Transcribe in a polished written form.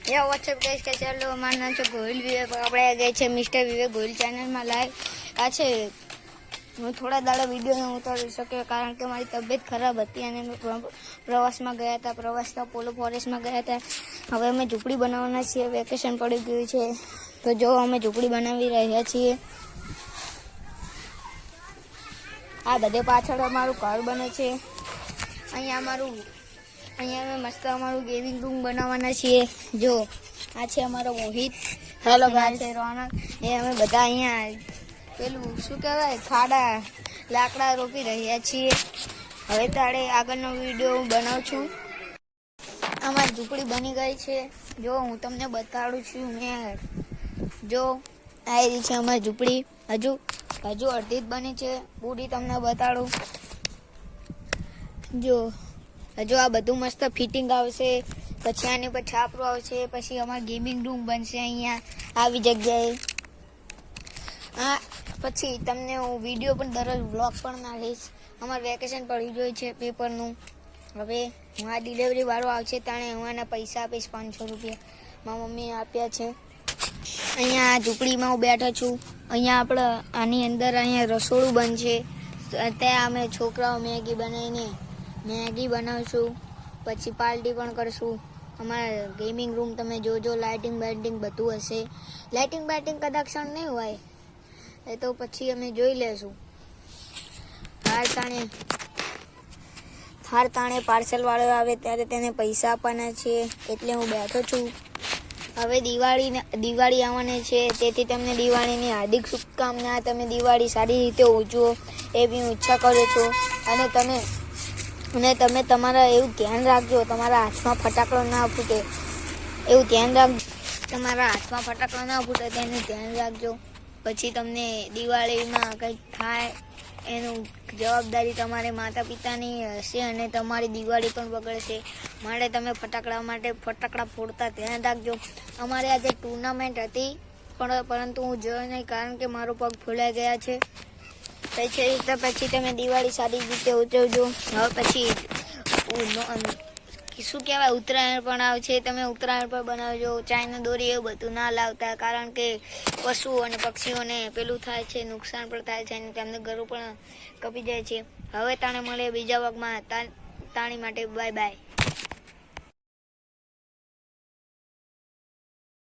या WhatsApp guys कैसे hello हमारा नाम છે ગોહિલ વિવેક આપણે ગઈ છે મિસ્ટર વિવેક ગોહિલ ચેનલમાં લાઈવ આ છે હું થોડા દાડા વિડીયો ન ઉતારી શક્યો કારણ કે મારી તબિયત ખરાબ હતી અને મેં પ્રવાસમાં ગયા હતા પ્રવાસના પોલો ફોરેસ્ટમાં ગયા હતા હવે અમે ઝૂંપડી બનાવવાના છીએ વેકેશન પડી ગયું છે તો જો અમે ઝૂંપડી બનાવી રહ્યા છીએ આ બધે પાછળ અમારું ઘર બને છે અહીંયા અમે મસ્ત અમારું ગેમિંગ રૂમ બનાવવાના છીએ જો આ છે અમારો મોહિત હેલો ગાઈસ છે રોનક એ અમે બધા અહીંયા પેલું શું કહેવાય ખાડા લાકડા રોપી રહ્યા છીએ હવે તારે આગળનો વિડીયો હું બનાવું છું અમારી ઝૂંપડી બની ગઈ છે જો હું તમને બતાડું છું મેં જો આ રહી છે અમારી ઝૂંપડી હજુ અડધી જ બની છે પૂરી તમને બતાડું જો હજુ આ બધું મસ્ત ફિટિંગ આવશે પછી આની પર છાપરું આવશે પછી અમારું ગેમિંગ રૂમ બનશે અહીંયા આવી જગ્યાએ હા પછી તમને હું વિડીયો પણ દરરોજ વ્લોગ પણ નાખીશ અમારું વેકેશન પડી ગયું છે પેપરનું હવે હું આ ડિલિવરી વાળો આવશે તાણે હું એના પૈસા આપીશ 500 રૂપિયા મારા મમ્મીએ આપ્યા છે અહીંયા આ ઝૂંપડીમાં હું બેઠો છું અહીંયા આપણે આની અંદર અહીંયા રસોડું બનશે ત્યાં અમે છોકરાઓ મેગી બનાવશું પછી પાર્ટી પણ કરશું અમારા ગેમિંગ રૂમ તમે જોજો લાઇટિંગ બાઇટિંગ બધું હશે લાઇટિંગ બાઇટિંગ કદાચ નહીં હોય એ તો પછી અમે જોઈ લેશું થાર તાણે પાર્સલ વાળો આવે ત્યારે તેને પૈસા આપવાના છે એટલે હું બેઠો છું હવે દિવાળી આવવાની છે તેથી તમને દિવાળીની હાર્દિક શુભકામના તમે દિવાળી સારી રીતે ઉજવો એવી હું ઈચ્છા કરું છું અને તમે તમારા એવું ધ્યાન રાખજો તમારા હાથમાં ફટાકડો ના ફૂટે એવું ધ્યાન રાખજો તમારા હાથમાં ફટાકડો ના ફૂટે તેનું ધ્યાન રાખજો પછી તમને દિવાળીમાં કંઈક થાય એનું જવાબદારી તમારે માતા પિતાની હશે અને તમારી દિવાળી પણ બગડશે માટે તમે ફટાકડા ફોડતા ધ્યાન રાખજો અમારે આજે ટુર્નામેન્ટ હતી પરંતુ હું જોયો નહીં કારણ કે મારો પગ ફૂલાઈ ગયા છે પછી તમે દિવાળી સારી રીતે ઉજવજો હવે પછી શું કહેવાય ઉત્તરાયણ પણ આવશે તમે ઉત્તરાયણ પણ બનાવજો ચાઇના દોરી એવું બધું ના લાવતા કારણ કે પશુઓ અને પક્ષીઓને પેલું થાય છે નુકસાન પણ થાય છે અને તેમને ઘરો પણ કપી જાય છે હવે તાણે મળે બીજા ભાગમાં તાણી માટે બાય બાય